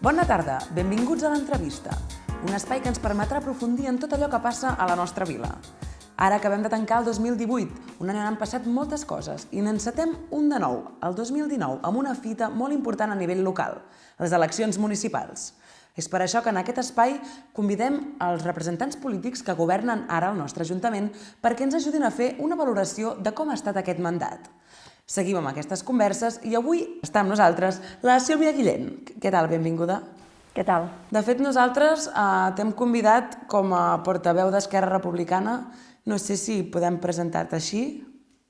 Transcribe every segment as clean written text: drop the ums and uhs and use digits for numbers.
Bona tarda, benvinguts a l'entrevista, un espai que ens permetrà aprofundir en tot allò que passa a la nostra vila. Ara acabem de tancar el 2018, un any on han passat moltes coses, i n'encetem un de nou, el 2019, amb una fita molt important a nivell local, les eleccions municipals. És per això que en aquest espai convidem els representants polítics que governen ara el nostre Ajuntament perquè ens ajudin a fer una valoració de com ha estat aquest mandat. Seguim amb aquestes converses i avui està amb nosaltres la Sílvia Guillén. Què tal? Benvinguda. Què tal? De fet, nosaltres t'hem convidat com a portaveu d'Esquerra Republicana. No sé si podem presentar-te així.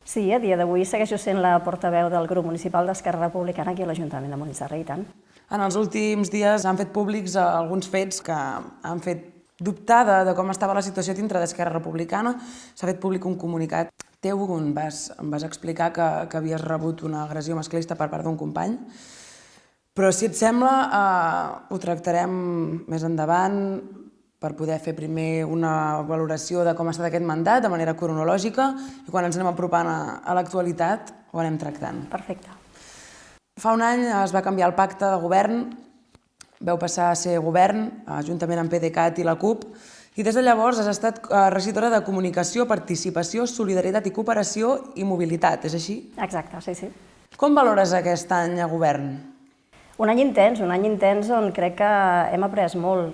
Sí, a dia d'avui segueixo sent la portaveu del grup municipal d'Esquerra Republicana aquí a l'Ajuntament de Molins de Rei, i tant. En els últims dies han fet públics alguns fets que han fet dubtar de com estava la situació dintre d'Esquerra Republicana. S'ha fet públic un comunicat teu on em vas explicar que havies rebut una agressió masclista per part d'un company. Però si et sembla, ho tractarem més endavant per poder fer primer una valoració de com ha estat aquest mandat de manera cronològica i quan ens anem apropant a l'actualitat ho anem tractant. Perfecte. Fa un any es va canviar el pacte de govern, vau passar a ser govern, juntament amb PDeCAT i la CUP, i des de llavors has estat regidora de Comunicació, Participació, Solidaritat i Cooperació i Mobilitat, és així? Exacte, sí. Com valores aquest any a govern? Un any intens on crec que hem après molt.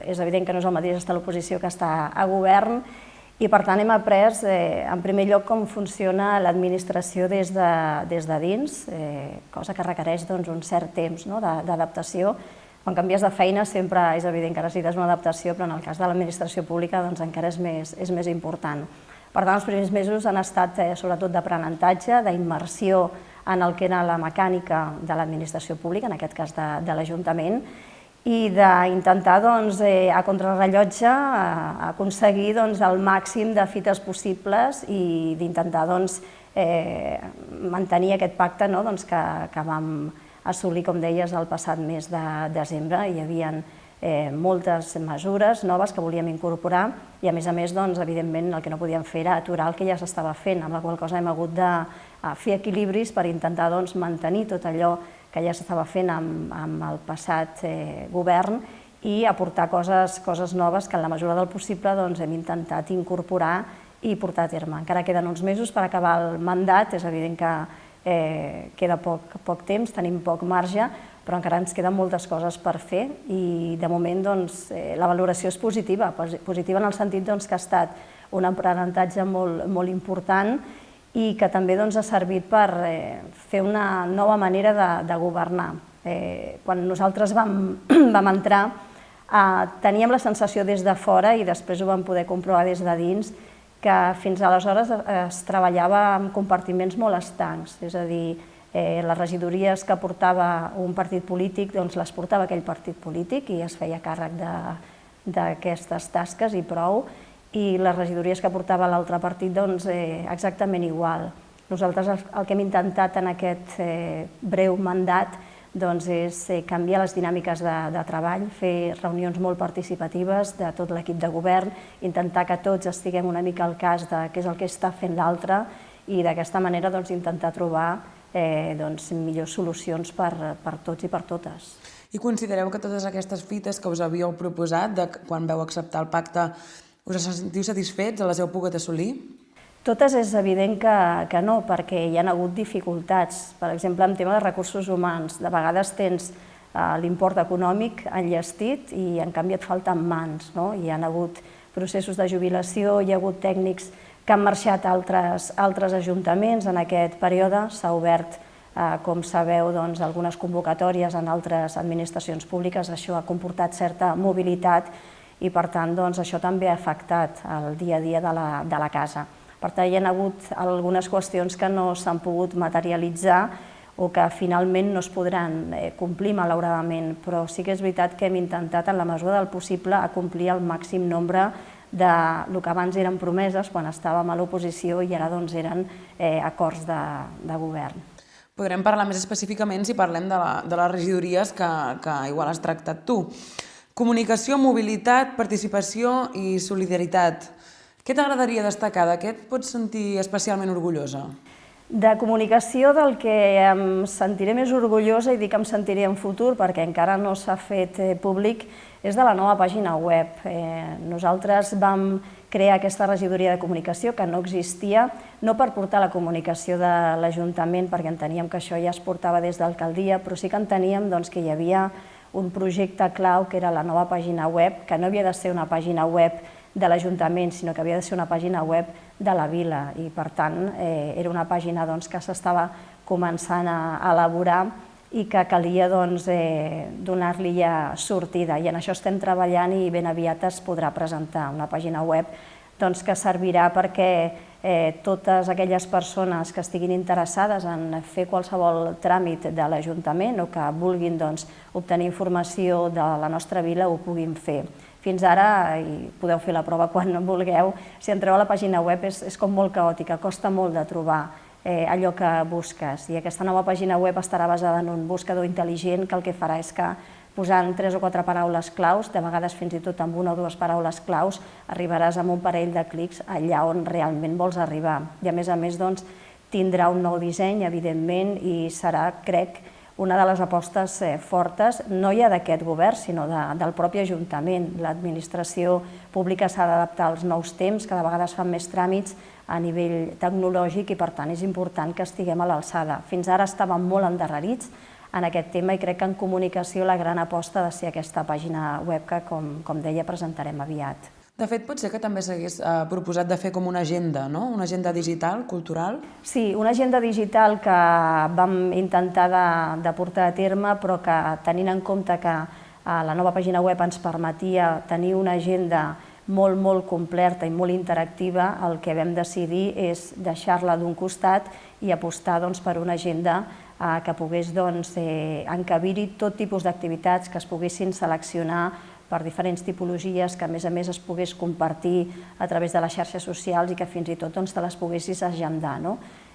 És evident que no és el mateix estar a l'oposició que estar a govern i per tant hem après, en primer lloc, com funciona l'administració des de dins, cosa que requereix un cert temps d'adaptació. Quan canvies de feina sempre és evident que necessites una adaptació, però en el cas de l'administració pública encara és més important. Per tant, els primers mesos han estat sobretot d'aprenentatge, d'immersió en el que era la mecànica de l'administració pública, en aquest cas de l'Ajuntament, i d'intentar a contrarrellotge aconseguir el màxim de fites possibles i d'intentar mantenir aquest pacte que vam assolir, com deies, el passat mes de desembre. Hi havia moltes mesures noves que volíem incorporar i, a més, evidentment, el que no podíem fer era aturar el que ja s'estava fent, amb la qual cosa hem hagut de fer equilibris per intentar mantenir tot allò que ja s'estava fent amb el passat govern i aportar coses noves que, en la mesura del possible, hem intentat incorporar i portar a terme. Encara queden uns mesos per acabar el mandat, és evident que queda poc temps, tenim poc marge, però encara ens queden moltes coses per fer i, de moment, la valoració és positiva en el sentit que ha estat un aprenentatge molt important i que també ha servit per fer una nova manera de governar. Quan nosaltres vam entrar, teníem la sensació des de fora i després ho vam poder comprovar des de dins que fins aleshores es treballava amb compartiments molt estancs, és a dir, les regidories que portava un partit polític les portava aquell partit polític i es feia càrrec d'aquestes tasques i prou, i les regidories que portava l'altre partit exactament igual. Nosaltres el que hem intentat en aquest breu mandat és canviar les dinàmiques de treball, fer reunions molt participatives de tot l'equip de govern, intentar que tots estiguem una mica al cas de què és el que està fent l'altre i d'aquesta manera intentar trobar millors solucions per tots i per totes. I considereu que totes aquestes fites que us havíeu proposat quan vau acceptar el pacte us sentiu satisfets? Les heu pogut assolir? Totes és evident que no, perquè hi ha hagut dificultats. Per exemple, en tema de recursos humans, de vegades tens l'import econòmic enllestit i en canvi et falten mans. Hi ha hagut processos de jubilació, hi ha hagut tècnics que han marxat a altres ajuntaments en aquest període. S'ha obert, com sabeu, algunes convocatòries en altres administracions públiques. Això ha comportat certa mobilitat i, per tant, això també ha afectat el dia a dia de la casa. Per tant, hi ha hagut algunes qüestions que no s'han pogut materialitzar o que finalment no es podran complir, malauradament, però sí que és veritat que hem intentat, en la mesura del possible, acomplir el màxim nombre del que abans eren promeses quan estàvem a l'oposició i ara eren acords de govern. Podrem parlar més específicament si parlem de les regidories que igual has tractat tu. Comunicació, mobilitat, participació i solidaritat. Què t'agradaria destacar? De què et pots sentir especialment orgullosa? De comunicació del que em sentiré més orgullosa i dic que em sentiré en futur perquè encara no s'ha fet públic és de la nova pàgina web. Nosaltres vam crear aquesta regidoria de comunicació que no existia, no per portar la comunicació de l'Ajuntament perquè enteníem que això ja es portava des d'alcaldia, però sí que enteníem que hi havia un projecte clau que era la nova pàgina web, que no havia de ser una pàgina web de l'Ajuntament, sinó que havia de ser una pàgina web de la vila i, per tant, era una pàgina que s'estava començant a elaborar i que calia donar-li ja sortida. I en això estem treballant i ben aviat es podrà presentar una pàgina web que servirà perquè totes aquelles persones que estiguin interessades en fer qualsevol tràmit de l'Ajuntament o que vulguin obtenir informació de la nostra vila ho puguin fer. Fins ara, i podeu fer la prova quan vulgueu, si entreu a la pàgina web és com molt caòtica, costa molt de trobar allò que busques. I aquesta nova pàgina web estarà basada en un buscador intel·ligent que el que farà és que posant 3 o 4 paraules claus, de vegades fins i tot amb 1 o 2 paraules claus, arribaràs amb un parell de clics allà on realment vols arribar. I a més, tindrà un nou disseny, evidentment, i serà, crec, una de les apostes fortes, no ja d'aquest govern, sinó del propi Ajuntament. L'administració pública s'ha d'adaptar als nous temps, cada vegada es fan més tràmits a nivell tecnològic i, per tant, és important que estiguem a l'alçada. Fins ara estàvem molt endarrerits en aquest tema i crec que en comunicació la gran aposta ha de ser aquesta pàgina web que, com deia, presentarem aviat. De fet, pot ser que també s'hagués proposat de fer com una agenda, no? Una agenda digital, cultural? Sí, una agenda digital que vam intentar de portar a terme, però que tenint en compte que la nova pàgina web ens permetia tenir una agenda molt completa i molt interactiva, el que vam decidir és deixar-la d'un costat i apostar per una agenda que pogués encabir-hi tot tipus d'activitats que es poguessin seleccionar per diferents tipologies, que a més es pogués compartir a través de les xarxes socials i que fins i tot te les poguessis agendar.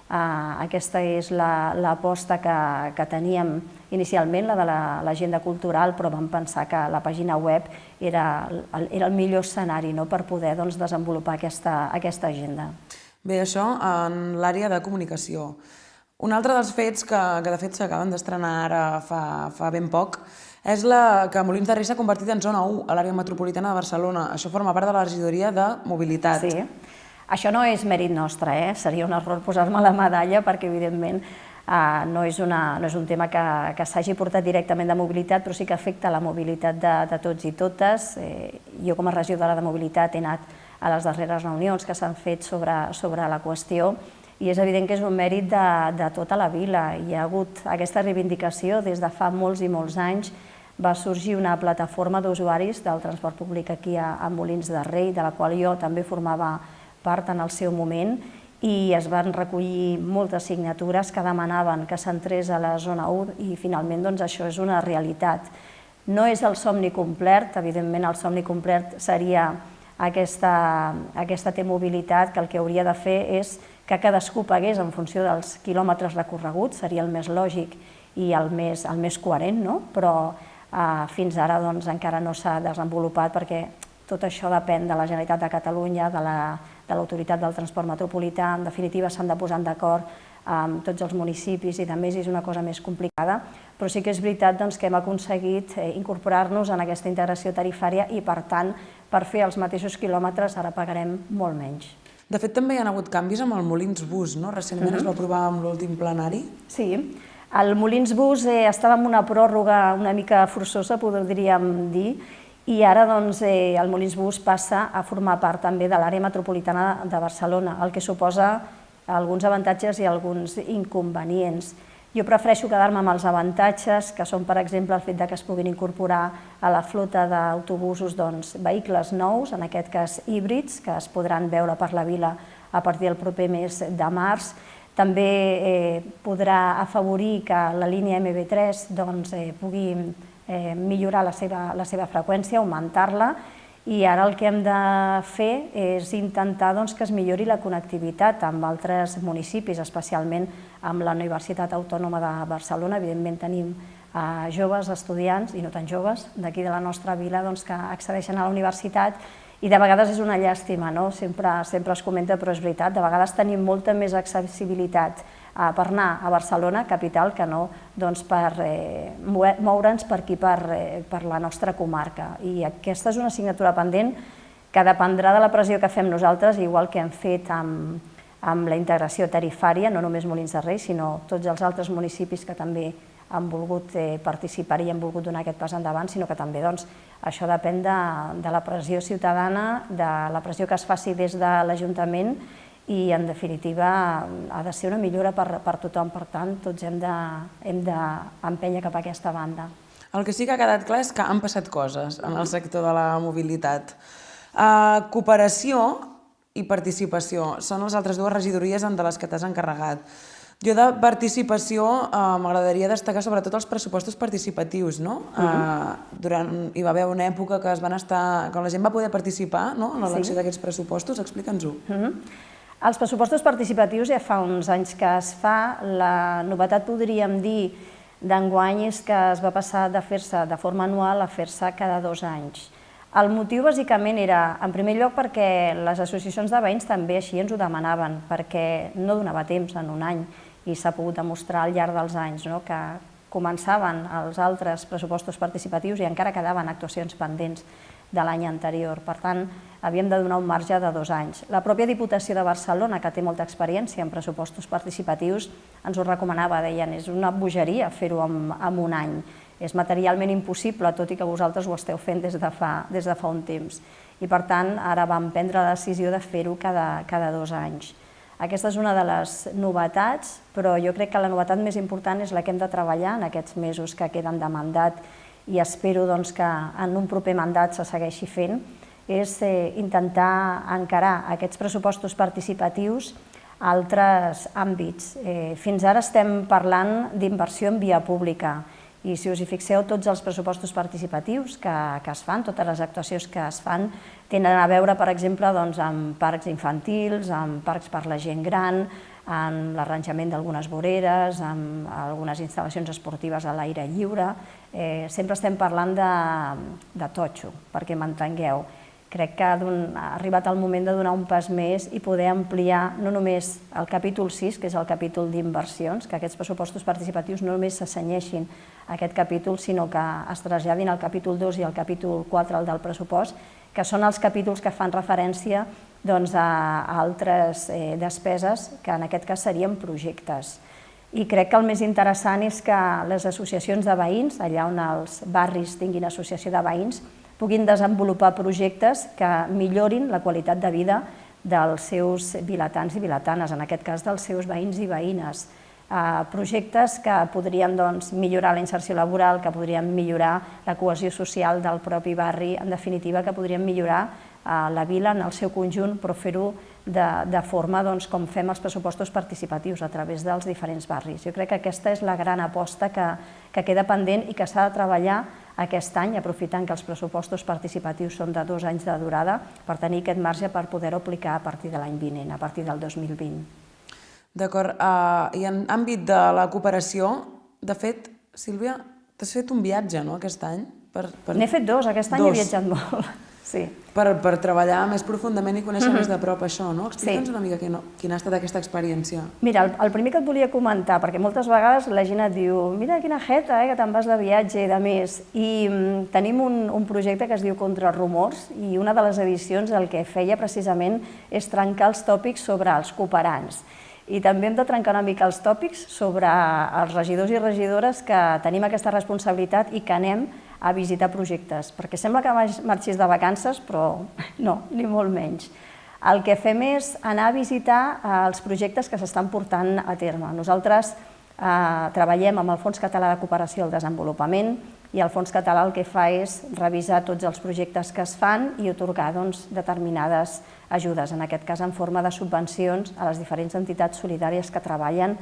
Aquesta és l'aposta que teníem inicialment, la de l'agenda cultural, però vam pensar que la pàgina web era el millor escenari per poder desenvolupar aquesta agenda. Bé, això en l'àrea de comunicació. Un altre dels fets que de fet s'acaben d'estrenar ara fa ben poc és que Molins de Rei s'ha convertit en zona 1 a l'àrea metropolitana de Barcelona. Això forma part de la regidoria de mobilitat. Sí, això no és mèrit nostre, seria un error posar-me la medalla perquè evidentment no és un tema que s'hagi portat directament de mobilitat, però sí que afecta la mobilitat de tots i totes. Jo com a regidora de mobilitat he anat a les darreres reunions que s'han fet sobre la qüestió i és evident que és un mèrit de tota la vila. Hi ha hagut aquesta reivindicació des de fa molts i molts anys. Va sorgir una plataforma d'usuaris del transport públic aquí a Molins de Rei, de la qual jo també formava part en el seu moment, i es van recollir moltes signatures que demanaven que s'entrés a la zona 1 i finalment això és una realitat. No és el somni complet, evidentment el somni complet seria aquesta T-mobilitat, que el que hauria de fer és que cadascú pagués en funció dels quilòmetres recorreguts, seria el més lògic i el més coherent, però fins ara encara no s'ha desenvolupat perquè tot això depèn de la Generalitat de Catalunya, de l'Autoritat del Transport Metropolità. En definitiva, s'han de posar d'acord amb tots els municipis i també és una cosa més complicada, però sí que és veritat que hem aconseguit incorporar-nos en aquesta integració tarifària i, per tant, per fer els mateixos quilòmetres ara pagarem molt menys. De fet, també hi ha hagut canvis amb el Molins Bus, no? Recentment es va aprovar amb l'últim plenari. Sí, el Molins Bus estava en una pròrroga una mica forçosa, podríem dir, i ara el Molins Bus passa a formar part també de l'àrea metropolitana de Barcelona, el que suposa alguns avantatges i alguns inconvenients. Jo prefereixo quedar-me amb els avantatges, que són, per exemple, el fet que es puguin incorporar a la flota d'autobusos vehicles nous, en aquest cas híbrids, que es podran veure per la vila a partir del proper mes de març. També podrà afavorir que la línia MB3 pugui millorar la seva freqüència, augmentar-la, i ara el que hem de fer és intentar que es millori la connectivitat amb altres municipis, especialment amb la Universitat Autònoma de Barcelona. Evidentment tenim joves estudiants, i no tan joves, d'aquí de la nostra vila que accedeixen a la universitat i de vegades és una llàstima, sempre es comenta, però és veritat, de vegades tenim molta més accessibilitat per anar a Barcelona, capital, que no per moure'ns per aquí, per la nostra comarca. I aquesta és una assignatura pendent que dependrà de la pressió que fem nosaltres, igual que hem fet amb la integració tarifària, no només Molins de Rei, sinó tots els altres municipis que també han volgut participar i han volgut donar aquest pas endavant, sinó que també això depèn de la pressió ciutadana, de la pressió que es faci des de l'Ajuntament i, en definitiva, ha de ser una millora per tothom. Per tant, tots hem d'empènyer cap a aquesta banda. El que sí que ha quedat clar és que han passat coses en el sector de la mobilitat. Cooperació i participació són les altres dues regidories de les que t'has encarregat. Jo de participació m'agradaria destacar sobretot els pressupostos participatius, no? Hi va haver una època que la gent va poder participar en l'elecció d'aquests pressupostos. Explica'ns-ho. Els pressupostos participatius ja fa uns anys que es fa. La novetat, podríem dir, d'enguany és que es va passar de fer-se de forma anual a fer-se cada 2 anys. El motiu, bàsicament, era, en primer lloc, perquè les associacions de veïns també així ens ho demanaven, perquè no donava temps en un any i s'ha pogut demostrar al llarg dels anys que començaven els altres pressupostos participatius i encara quedaven actuacions pendents de l'any anterior. Per tant, havíem de donar un marge de 2 anys. La pròpia Diputació de Barcelona, que té molta experiència en pressupostos participatius, ens ho recomanava, deien, és una bogeria fer-ho en un any. És materialment impossible, tot i que vosaltres ho esteu fent des de fa un temps. I, per tant, ara vam prendre la decisió de fer-ho cada 2 anys. Aquesta és una de les novetats, però jo crec que la novetat més important és la que hem de treballar en aquests mesos que queden de mandat i espero que en un proper mandat se segueixi fent, és intentar encarar aquests pressupostos participatius a altres àmbits. Fins ara estem parlant d'inversió en via pública i, si us hi fixeu, tots els pressupostos participatius que es fan, totes les actuacions que es fan, tenen a veure, per exemple, amb parcs infantils, amb parcs per la gent gran, amb l'arranjament d'algunes voreres, amb algunes instal·lacions esportives a l'aire lliure. Sempre estem parlant de totxo, perquè m'entengueu. Crec que ha arribat el moment de donar un pas més i poder ampliar no només el capítol 6, que és el capítol d'inversions, que aquests pressupostos participatius no només s'assenyeixin a aquest capítol, sinó que es traslladin al capítol 2 i al capítol 4 del pressupost, que són els capítols que fan referència a altres despeses, que en aquest cas serien projectes. I crec que el més interessant és que les associacions de veïns, allà on els barris tinguin associació de veïns, puguin desenvolupar projectes que millorin la qualitat de vida dels seus vilatans i vilatanes, en aquest cas dels seus veïns i veïnes. Projectes que podrien millorar la inserció laboral, que podrien millorar la cohesió social del propi barri, en definitiva, que podrien millorar la vila en el seu conjunt, però fer-ho de forma com fem els pressupostos participatius, a través dels diferents barris. Jo crec que aquesta és la gran aposta que queda pendent i que s'ha de treballar aquest any, aprofitant que els pressupostos participatius són de 2 anys de durada, per tenir aquest marge per poder-ho aplicar a partir de l'any vinent, a partir del 2020. D'acord. I en àmbit de la cooperació, de fet, Sílvia, t'has fet un viatge, no?, aquest any? N'he fet 2, aquest any he viatjat molt. Sí. Per treballar més profundament i conèixer més de prop això, no? Explica'ns una mica quina ha estat aquesta experiència. Mira, el primer que et volia comentar, perquè moltes vegades la gent et diu mira quina jeta, que te'n vas de viatge i de més, i tenim un projecte que es diu Contrarrumors, i una de les edicions el que feia precisament és trencar els tòpics sobre els cooperants. I també hem de trencar una mica els tòpics sobre els regidors i regidores que tenim aquesta responsabilitat i que anem a visitar projectes, perquè sembla que marxis de vacances, però no, ni molt menys. El que fem és anar a visitar els projectes que s'estan portant a terme. Nosaltres treballem amb el Fons Català de Cooperació al Desenvolupament i el Fons Català el que fa és revisar tots els projectes que es fan i atorgar determinades ajudes, en aquest cas en forma de subvencions a les diferents entitats solidàries que treballen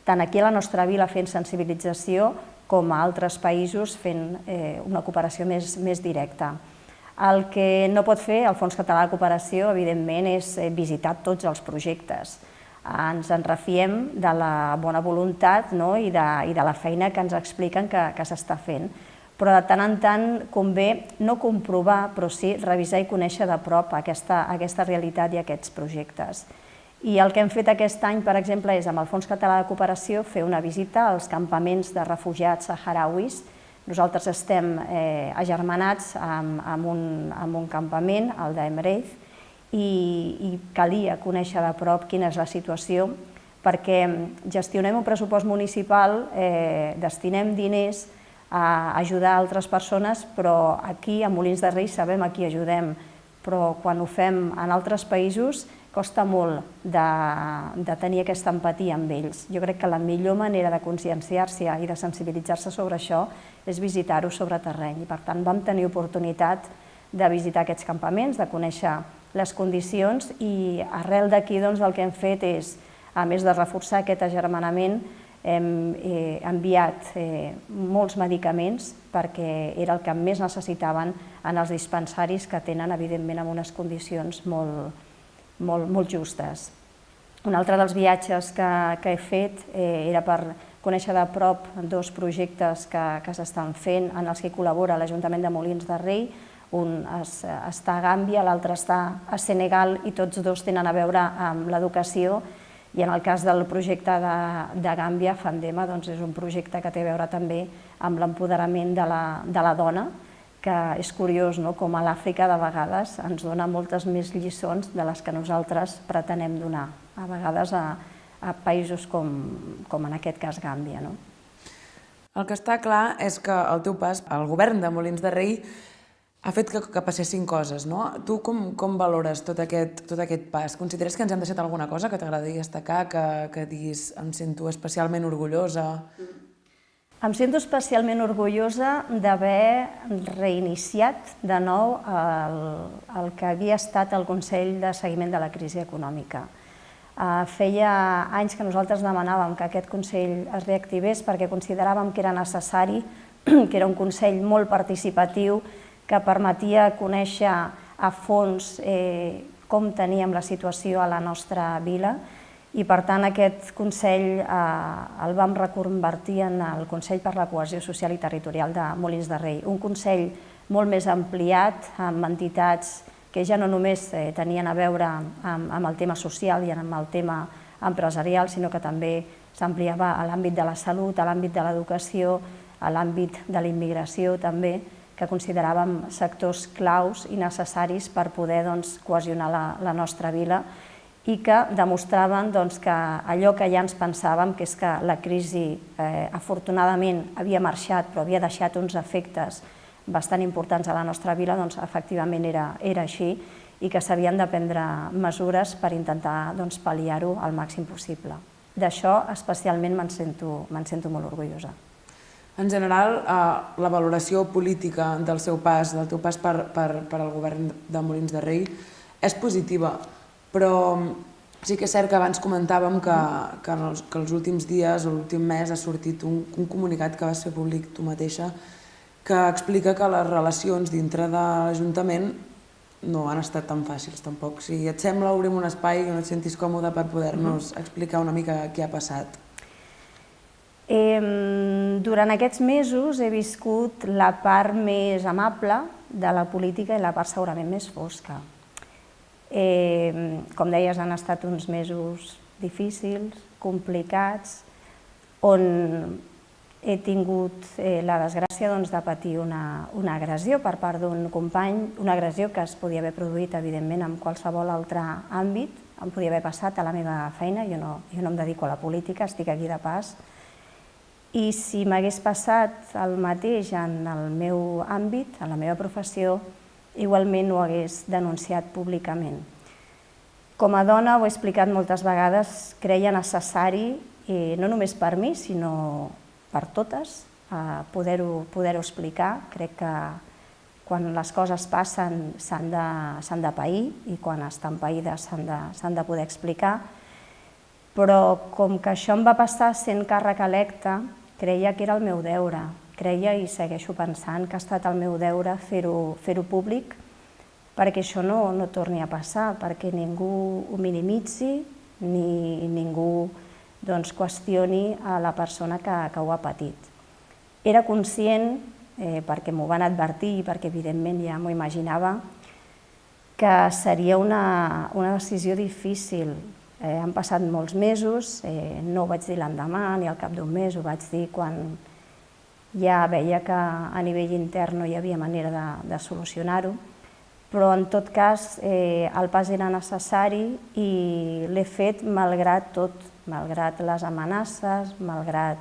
tant aquí a la nostra vila fent sensibilització com a altres països fent una cooperació més directa. El que no pot fer el Fons Català de Cooperació, evidentment, és visitar tots els projectes. Ens en refiem de la bona voluntat i de la feina que ens expliquen que s'està fent. Però de tant en tant convé no comprovar, però sí revisar i conèixer de prop aquesta realitat i aquests projectes. I el que hem fet aquest any, per exemple, és amb el Fons Català de Cooperació fer una visita als campaments de refugiats saharauis. Nosaltres estem agermanats amb un campament, el d'Emreith, i calia conèixer de prop quina és la situació, perquè gestionem un pressupost municipal, destinem diners a ajudar altres persones, però aquí a Molins de Rei sabem a qui ajudem, però quan ho fem en altres països costa molt de tenir aquesta empatia amb ells. Jo crec que la millor manera de conscienciar-se i de sensibilitzar-se sobre això és visitar-ho sobre terreny. I per tant vam tenir oportunitat de visitar aquests campaments, de conèixer les condicions i arrel d'aquí el que hem fet és, a més de reforçar aquest agermanament, hem enviat molts medicaments perquè era el que més necessitaven en els dispensaris que tenen, evidentment, en unes condicions molt justes. Un altre dels viatges que he fet era per conèixer de prop dos projectes que s'estan fent en els que col·labora l'Ajuntament de Molins de Rei. Un està a Gàmbia, l'altre està a Senegal i tots dos tenen a veure amb l'educació. I en el cas del projecte de Gàmbia, Fandema, és un projecte que té a veure també amb l'empoderament de la dona, que és curiós com a l'Àfrica de vegades ens dona moltes més lliçons de les que nosaltres pretenem donar, a vegades a països com en aquest cas Gàmbia. El que està clar és que el teu pas al govern de Molins de Rei ha fet que passessin coses, no? Tu com valores tot aquest pas? Consideres que ens hem deixat alguna cosa que t'agradaria destacar, que diguis em sento especialment orgullosa? Em sento especialment orgullosa d'haver reiniciat de nou el que havia estat el Consell de Seguiment de la Crisi Econòmica. Feia anys que nosaltres demanàvem que aquest Consell es reactivés perquè consideràvem que era necessari, que era un Consell molt participatiu, que permetia conèixer a fons com teníem la situació a la nostra vila, i per tant aquest Consell el vam reconvertir en el Consell per la Cohesió Social i Territorial de Molins de Rei. Un Consell molt més ampliat, amb entitats que ja no només tenien a veure amb el tema social i amb el tema empresarial, sinó que també s'ampliava a l'àmbit de la salut, a l'àmbit de l'educació, a l'àmbit de la immigració també, que consideràvem sectors claus i necessaris per poder cohesionar la nostra vila i que demostraven que allò que ja ens pensàvem, que és que la crisi afortunadament havia marxat però havia deixat uns efectes bastant importants a la nostra vila, efectivament era així i que s'havien de prendre mesures per intentar pal·liar-ho al màxim possible. D'això especialment me'n sento molt orgullosa. En general, la valoració política del teu pas per al govern de Molins de Rei és positiva, però sí que és cert que abans comentàvem que els últims dies o l'últim mes ha sortit un comunicat que vas fer públic tu mateixa que explica que les relacions dintre de l'Ajuntament no han estat tan fàcils tampoc. Si et sembla, obrim un espai on et sentis còmode per poder-nos explicar una mica què ha passat. Durant aquests mesos he viscut la part més amable de la política i la part segurament més fosca. Com deies, han estat uns mesos difícils, complicats, on he tingut la desgràcia de patir una agressió per part d'un company, una agressió que es podia haver produït, evidentment, en qualsevol altre àmbit, em podia haver passat a la meva feina, jo no em dedico a la política, estic aquí de pas, i si m'hagués passat el mateix en el meu àmbit, en la meva professió, igualment ho hagués denunciat públicament. Com a dona, ho he explicat moltes vegades, creia necessari, no només per mi, sinó per totes, poder-ho explicar. Crec que quan les coses passen s'han de pair i quan estan païdes s'han de poder explicar. Però com que això em va passar sent càrrec electe, creia que era el meu deure. Creia i segueixo pensant que ha estat el meu deure fer-ho públic perquè això no torni a passar, perquè ningú ho minimitzi ni ningú qüestioni a la persona que ho ha patit. Era conscient, perquè m'ho van advertir i perquè evidentment ja m'ho imaginava, que seria una decisió difícil, Han passat molts mesos, no ho vaig dir l'endemà ni al cap d'un mes, ho vaig dir quan ja veia que a nivell intern no hi havia manera de solucionar-ho, però en tot cas el pas era necessari i l'he fet malgrat tot, malgrat les amenaces, malgrat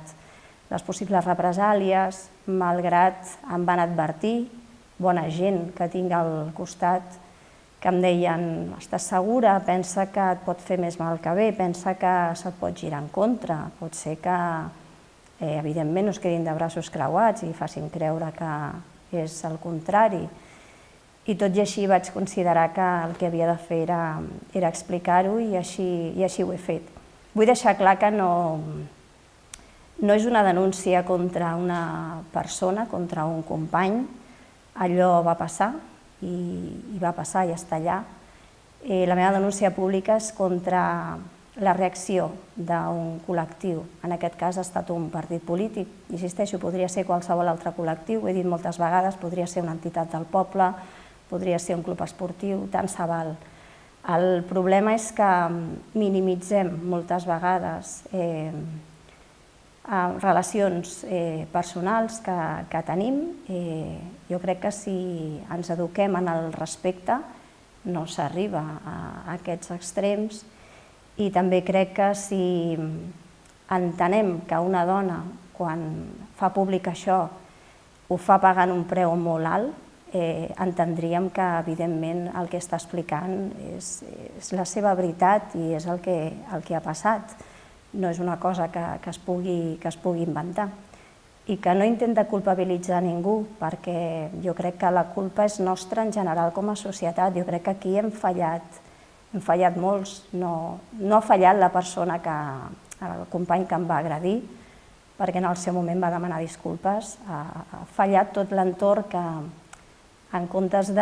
les possibles represàlies, malgrat em van advertir, bona gent que tinc al costat, que em deien, estàs segura, pensa que et pot fer més mal que bé, pensa que se't pot girar en contra, pot ser que, evidentment, no es quedin de braços creuats i facin creure que és el contrari. I tot i així vaig considerar que el que havia de fer era explicar-ho i així ho he fet. Vull deixar clar que no és una denúncia contra una persona, contra un company, allò va passar, i va passar i està allà. La meva denúncia pública és contra la reacció d'un col·lectiu. En aquest cas ha estat un partit polític. Insisteixo, podria ser qualsevol altre col·lectiu, ho he dit moltes vegades, podria ser una entitat del poble, podria ser un club esportiu, tant se val. El problema és que minimitzem moltes vegades relacions personals que tenim. Jo crec que si ens eduquem en el respecte no s'arriba a aquests extrems i també crec que si entenem que una dona quan fa públic això ho fa pagant un preu molt alt, entendríem que evidentment el que està explicant és la seva veritat i és el que ha passat. No és una cosa que es pugui inventar i que no intenta culpabilitzar ningú, perquè jo crec que la culpa és nostra en general com a societat. Jo crec que aquí hem fallat molts. No ha fallat la persona, el company que em va agredir, perquè en el seu moment va demanar disculpes. Ha fallat tot l'entorn que, en comptes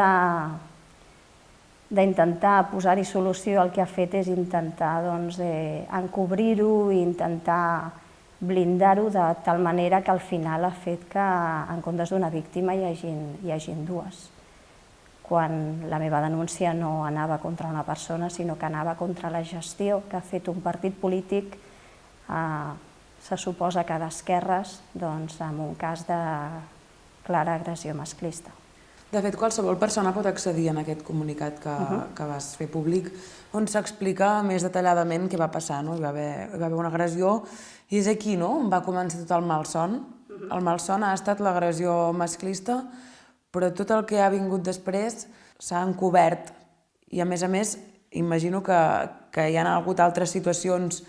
d'intentar posar-hi solució, el que ha fet és intentar encobrir-ho i intentar blindar-ho de tal manera que al final ha fet que en comptes d'una víctima hi hagin dues. Quan la meva denúncia no anava contra una persona, sinó que anava contra la gestió que ha fet un partit polític, se suposa que d'esquerres, en un cas de clara agressió masclista. De fet, qualsevol persona pot accedir en aquest comunicat que vas fer públic, on s'explica més detalladament què va passar. Hi va haver una agressió i és aquí on va començar tot el malson. El malson ha estat l'agressió masclista, però tot el que ha vingut després s'ha encobert. I a més, imagino que hi ha hagut altres situacions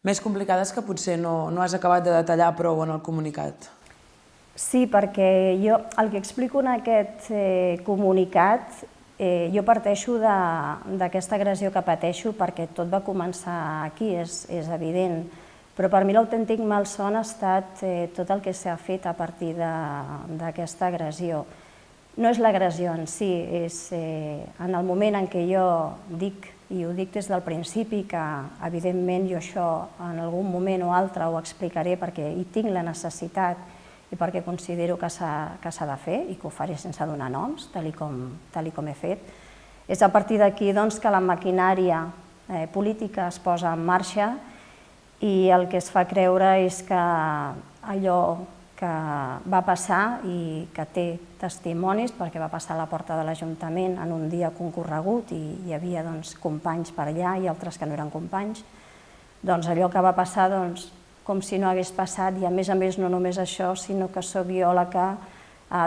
més complicades que potser no has acabat de detallar prou en el comunicat. Sí, perquè jo el que explico en aquest comunicat, jo parteixo d'aquesta agressió que pateixo perquè tot va començar aquí, és evident, però per mi l'autèntic malson ha estat tot el que s'ha fet a partir d'aquesta agressió. No és l'agressió en si, és en el moment en què jo dic, i ho dic des del principi, que evidentment jo això en algun moment o altre ho explicaré perquè hi tinc la necessitat i perquè considero que s'ha de fer i que ho faré sense donar noms, tal com he fet. És a partir d'aquí que la maquinària política es posa en marxa i el que es fa creure és que allò que va passar i que té testimonis, perquè va passar a la porta de l'Ajuntament en un dia concorregut i hi havia companys per allà i altres que no eren companys, doncs allò que va passar com si no hagués passat, i a més no només això, sinó que sóc jo la que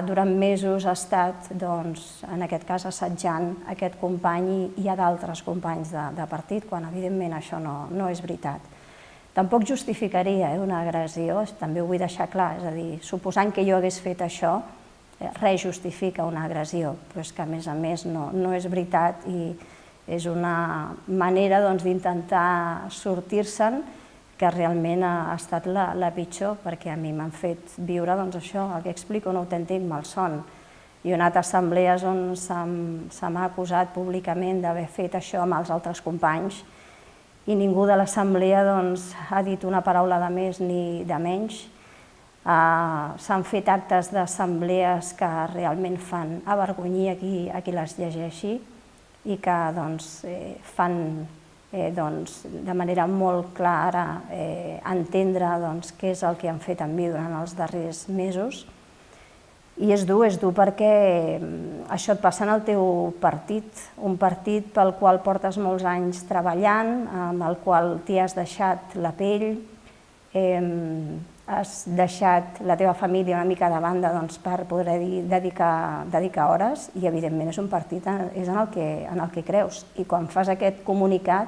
durant mesos ha estat, en aquest cas, assetjant aquest company i hi ha d'altres companys de partit, quan evidentment això no és veritat. Tampoc justificaria una agressió, també ho vull deixar clar, és a dir, suposant que jo hagués fet això, res justifica una agressió, però és que a més no és veritat i és una manera d'intentar sortir-se'n que realment ha estat la pitjor, perquè a mi m'han fet viure això, el que explico, un autèntic malson. Jo he anat a assemblees on se m'ha acusat públicament d'haver fet això amb els altres companys i ningú de l'assemblea ha dit una paraula de més ni de menys. S'han fet actes d'assemblees que realment fan avergonyir a qui les llegeixi i que fan de manera molt clara entendre què és el que han fet amb mi durant els darrers mesos. I és dur perquè això et passa en el teu partit, un partit pel qual portes molts anys treballant, amb el qual t'hi has deixat la pell, has deixat la teva família una mica de banda per poder dedicar hores i, evidentment, és un partit en el que creus. I quan fas aquest comunicat,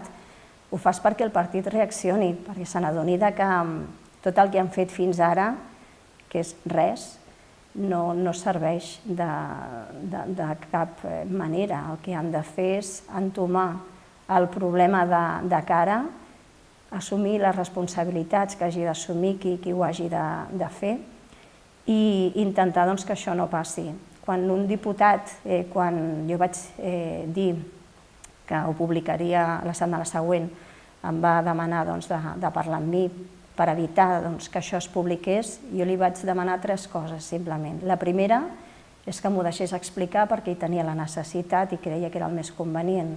ho fas perquè el partit reaccioni, perquè se n'adoni que tot el que han fet fins ara, que és res, no serveix de cap manera. El que han de fer és entomar el problema de cara, assumir les responsabilitats que hagi d'assumir qui ho hagi de fer i intentar que això no passi. Quan un diputat, quan jo vaig dir que ho publicaria la setmana següent, em va demanar de parlar amb mi per evitar que això es publiqués, jo li vaig demanar 3 coses, simplement. La primera és que m'ho deixés explicar perquè hi tenia la necessitat i creia que era el més convenient.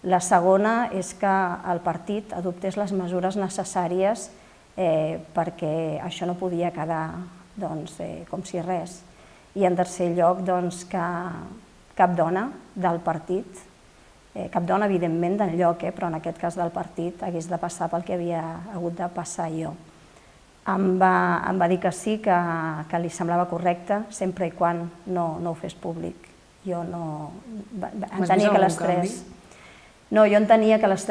La segona és que el partit adoptés les mesures necessàries perquè això no podia quedar com si res. I en tercer lloc, que cap dona del partit, cap dona evidentment d'enlloc, però en aquest cas del partit, hagués de passar pel que havia hagut de passar jo. Em va dir que sí, que li semblava correcte, sempre i quan no ho fes públic. Jo entenia que les 3... No, jo entenia que les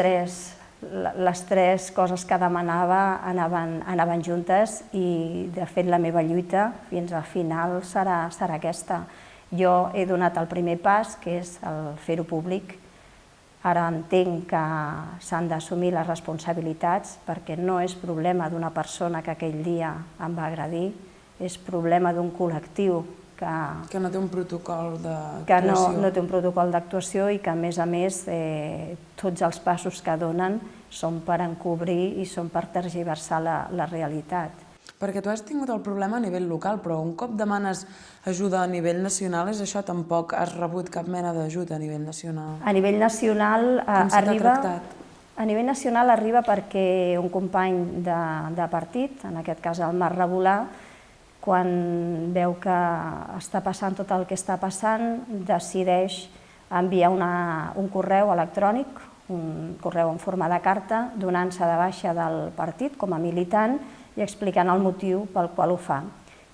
tres coses que demanava anaven juntes i, de fet, la meva lluita fins al final serà aquesta. Jo he donat el primer pas, que és el fer-ho públic. Ara entenc que s'han d'assumir les responsabilitats perquè no és problema d'una persona que aquell dia em va agredir, és problema d'un col·lectiu que no té un protocol d'actuació. Que no té un protocol d'actuació i que, a més, tots els passos que donen són per encobrir i són per tergiversar la realitat. Perquè tu has tingut el problema a nivell local, però un cop demanes ajuda a nivell nacional, és això, tampoc has rebut cap mena d'ajuda a nivell nacional. A nivell nacional arriba... A nivell nacional arriba perquè un company de partit, en aquest cas el Marc Rebolà, quan veu que està passant tot el que està passant, decideix enviar un correu electrònic, un correu en forma de carta, donant-se de baixa del partit com a militant i explicant el motiu pel qual ho fa.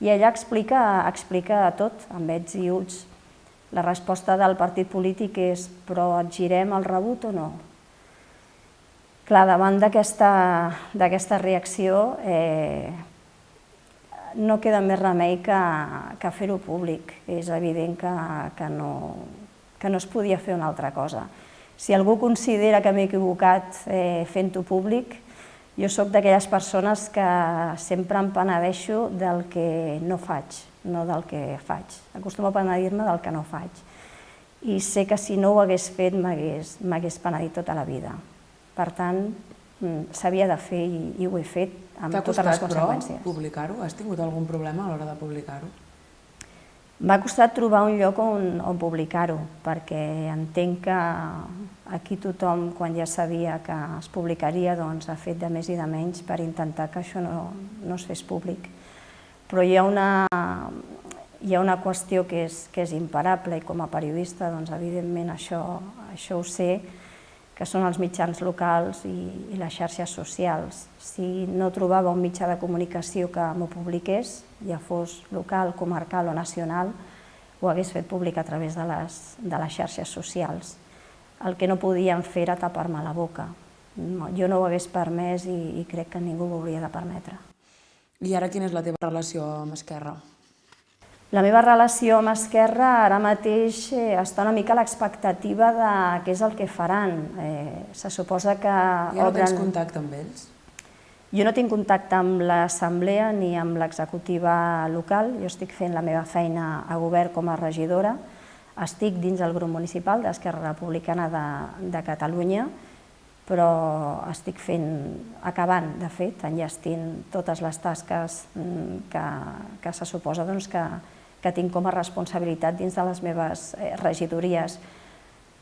I allà explica tot, amb ets i uts. La resposta del partit polític és però et girem el rebut o no? Clar, davant d'aquesta reacció no queda més remei que fer-ho públic. És evident que no es podia fer una altra cosa. Si algú considera que m'he equivocat fent-ho públic, jo soc d'aquelles persones que sempre em penedeixo del que no faig, no del que faig. Acostumo a penedir-me del que no faig. I sé que si no ho hagués fet m'hagués penedit tota la vida. Per tant, s'havia de fer i ho he fet amb totes les conseqüències. T'ha costat, però, publicar-ho? Has tingut algun problema a l'hora de publicar-ho? M'ha costat trobar un lloc on publicar-ho, perquè entenc que aquí tothom, quan ja sabia que es publicaria, ha fet de més i de menys per intentar que això no es fes públic. Però hi ha una qüestió que és imparable i com a periodista, evidentment, això ho sé, que són els mitjans locals i les xarxes socials. Si no trobava un mitjà de comunicació que m'ho publiqués, ja fos local, comarcal o nacional, ho hagués fet públic a través de les xarxes socials. El que no podien fer era tapar-me la boca. Jo no ho hagués permès i crec que ningú ho hauria de permetre. I ara quina és la teva relació amb Esquerra? La meva relació amb Esquerra ara mateix està una mica a l'expectativa de què és el que faran. Se suposa que... I ara tens contacte amb ells? Jo no tinc contacte amb l'assemblea ni amb l'executiva local. Jo estic fent la meva feina a govern com a regidora. Estic dins del grup municipal d'Esquerra Republicana de Catalunya, però estic acabant, de fet, enllestint totes les tasques que se suposa que tinc com a responsabilitat dins de les meves regidories.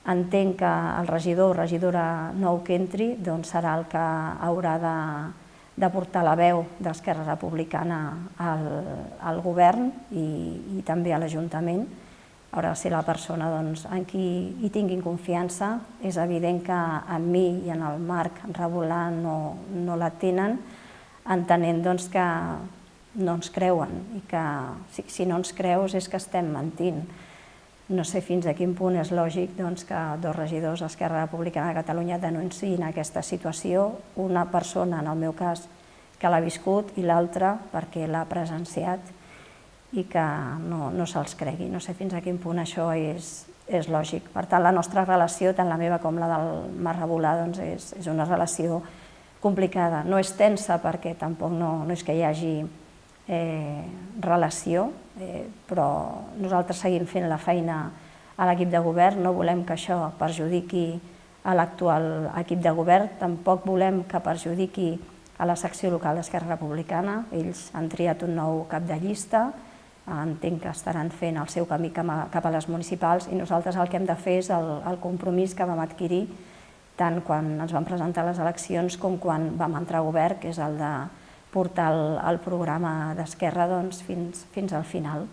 Entenc que el regidor o regidora nou que entri serà el que haurà de portar la veu d'Esquerra Republicana al govern i també a l'Ajuntament. Haurà de ser la persona en qui hi tinguin confiança. És evident que en mi i en el Marc Rebolà no la tenen, entenent que no ens creuen i que si no ens creus és que estem mentint. No sé fins a quin punt és lògic que dos regidors d'Esquerra Republicana de Catalunya denunciïn aquesta situació, una persona, en el meu cas, que l'ha viscut i l'altra perquè l'ha presenciat i que no se'ls cregui. No sé fins a quin punt això és lògic. Per tant, la nostra relació, tant la meva com la del Marc Rebolà, és una relació complicada. No és tensa perquè tampoc no és que hi hagi relació, però nosaltres seguim fent la feina a l'equip de govern, no volem que això perjudiqui a l'actual equip de govern, tampoc volem que perjudiqui a la secció local d'Esquerra Republicana. Ells han triat un nou cap de llista, entenc que estaran fent el seu camí cap a les municipals i nosaltres el que hem de fer és el compromís que vam adquirir tant quan ens vam presentar a les eleccions com quan vam entrar a govern, que és el de portar el programa d'Esquerra fins al final.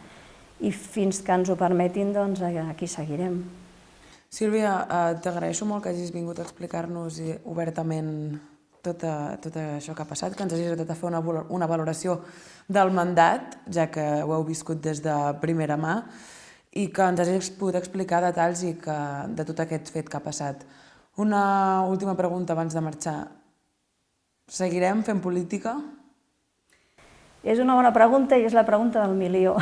I fins que ens ho permetin, aquí seguirem. Sílvia, t'agraeixo molt que hagis vingut a explicar-nos obertament tot això que ha passat, que ens hagis ajudat a fer una valoració del mandat, ja que ho heu viscut des de primera mà, i que ens hagis pogut explicar detalls de tot aquest fet que ha passat. Una última pregunta abans de marxar. Seguirem fent política? És una bona pregunta i és la pregunta del milió.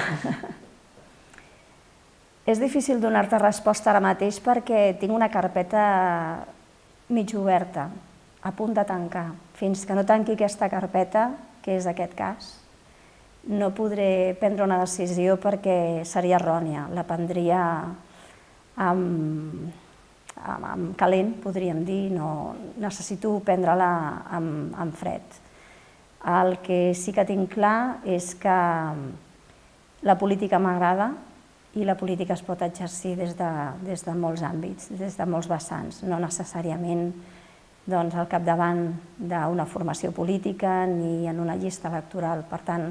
És difícil donar-te resposta ara mateix perquè tinc una carpeta mig oberta, a punt de tancar. Fins que no tanqui aquesta carpeta, que és aquest cas, no podré prendre una decisió perquè seria errònia. La prendria amb calent, podríem dir, no necessito prendre-la amb fred. El que sí que tinc clar és que la política m'agrada i la política es pot exercir des de molts àmbits, des de molts vessants, no necessàriament al capdavant d'una formació política ni en una llista electoral. Per tant,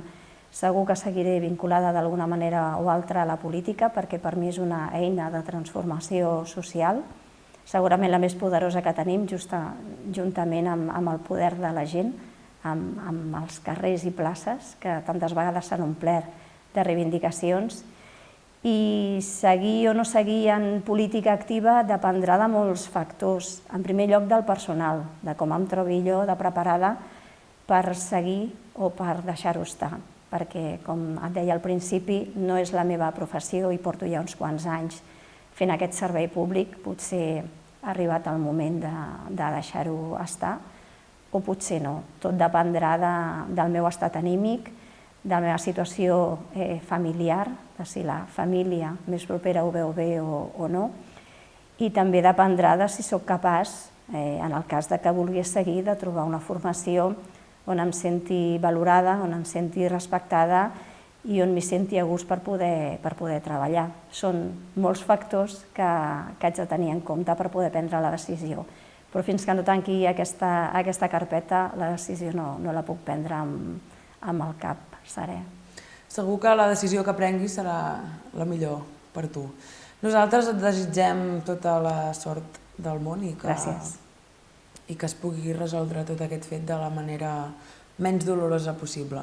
segur que seguiré vinculada d'alguna manera o altra a la política perquè per mi és una eina de transformació social, segurament la més poderosa que tenim juntament amb el poder de la gent, amb els carrers i places, que tantes vegades s'han omplert de reivindicacions. I seguir o no seguir en política activa dependrà de molts factors. En primer lloc del personal, de com em trobi jo de preparada per seguir o per deixar-ho estar. Perquè, com et deia al principi, no és la meva professió i porto ja uns quants anys fent aquest servei públic. Potser ha arribat el moment de deixar-ho estar, o potser no. Tot dependrà del meu estat anímic, de la meva situació familiar, de si la família més propera ho veu bé o no, i també dependrà de si sóc capaç, en el cas que volgués seguir, de trobar una formació on em senti valorada, on em senti respectada i on m'hi senti a gust per poder treballar. Són molts factors que haig de tenir en compte per poder prendre la decisió. Però fins que no tanqui aquesta carpeta, la decisió no la puc prendre amb el cap serè. Segur que la decisió que prenguis serà la millor per tu. Nosaltres et desitgem tota la sort del món i que es pugui resoldre tot aquest fet de la manera menys dolorosa possible.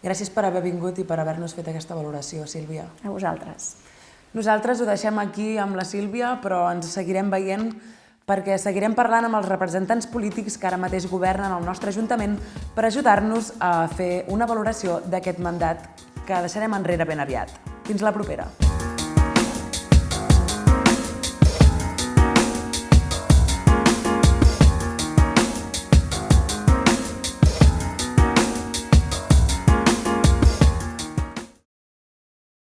Gràcies per haver vingut i per haver-nos fet aquesta valoració, Sílvia. A vosaltres. Nosaltres ho deixem aquí amb la Sílvia, però ens seguirem veient perquè seguirem parlant amb els representants polítics que ara mateix governen el nostre Ajuntament per ajudar-nos a fer una valoració d'aquest mandat que deixarem enrere ben aviat. Fins la propera.